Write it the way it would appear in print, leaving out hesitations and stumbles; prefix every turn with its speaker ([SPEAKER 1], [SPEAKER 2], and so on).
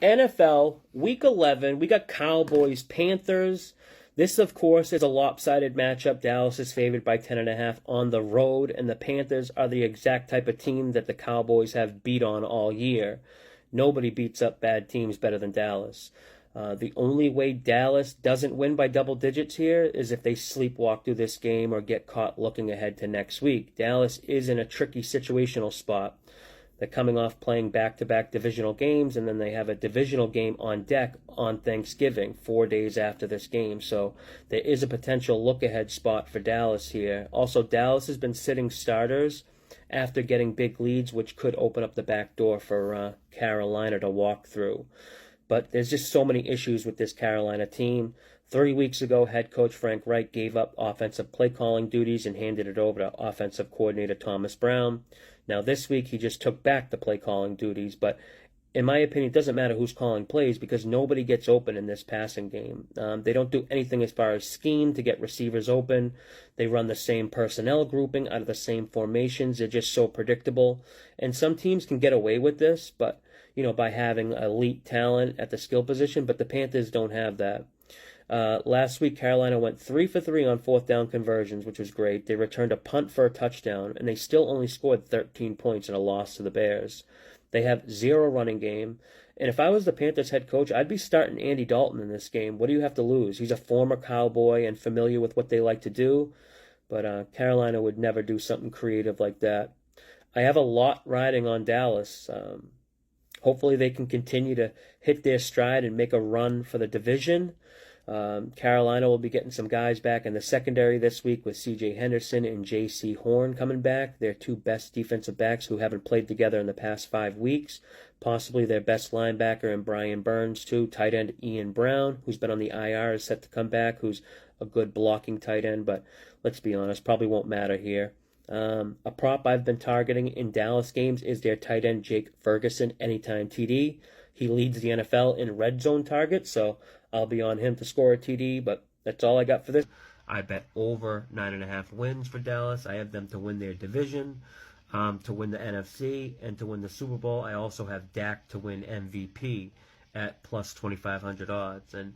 [SPEAKER 1] NFL, Week 11, we got Cowboys, Panthers. This, of course, is a lopsided matchup. Dallas is favored by 10.5 on the road, and the Panthers are the exact type of team that the Cowboys have beat on all year. Nobody beats up bad teams better than Dallas. The only way Dallas doesn't win by double digits here is if they sleepwalk through this game or get caught looking ahead to next week. Dallas is in a tricky situational spot. They're coming off playing back-to-back divisional games, and then they have a divisional game on deck on Thanksgiving, 4 days after this game. So there is a potential look-ahead spot for Dallas here. Also, Dallas has been sitting starters after getting big leads, which could open up the back door for Carolina to walk through. But there's just so many issues with this Carolina team. 3 weeks ago, head coach Frank Reich gave up offensive play calling duties and handed it over to offensive coordinator Thomas Brown. Now this week, he just took back the play calling duties, but in my opinion, it doesn't matter who's calling plays because nobody gets open in this passing game. They don't do anything as far as scheme to get receivers open. They run the same personnel grouping out of the same formations. They're just so predictable. And some teams can get away with this, but by having elite talent at the skill position, but the Panthers don't have that. Last week, Carolina went 3 for 3 on fourth down conversions, which was great. They returned a punt for a touchdown, and they still only scored 13 points in a loss to the Bears. They have 0 running game, and if I was the Panthers head coach, I'd be starting Andy Dalton in this game. What do you have to lose? He's a former Cowboy and familiar with what they like to do, but Carolina would never do something creative like that. I have a lot riding on Dallas. Hopefully they can continue to hit their stride and make a run for the division. Carolina will be getting some guys back in the secondary this week with C.J. Henderson and J.C. Horn coming back. Their 2 best defensive backs who haven't played together in the past 5 weeks. Possibly their best linebacker in Brian Burns, too. Tight end Ian Brown, who's been on the IR, is set to come back, who's a good blocking tight end, but let's be honest, probably won't matter here. A prop I've been targeting in Dallas games is their tight end Jake Ferguson anytime TD. He leads the NFL in red zone targets, so I'll be on him to score a TD, but that's all I got for this. I bet over 9.5 wins for Dallas. I have them to win their division, to win the NFC, and to win the Super Bowl. I also have Dak to win MVP at plus 2,500 odds. And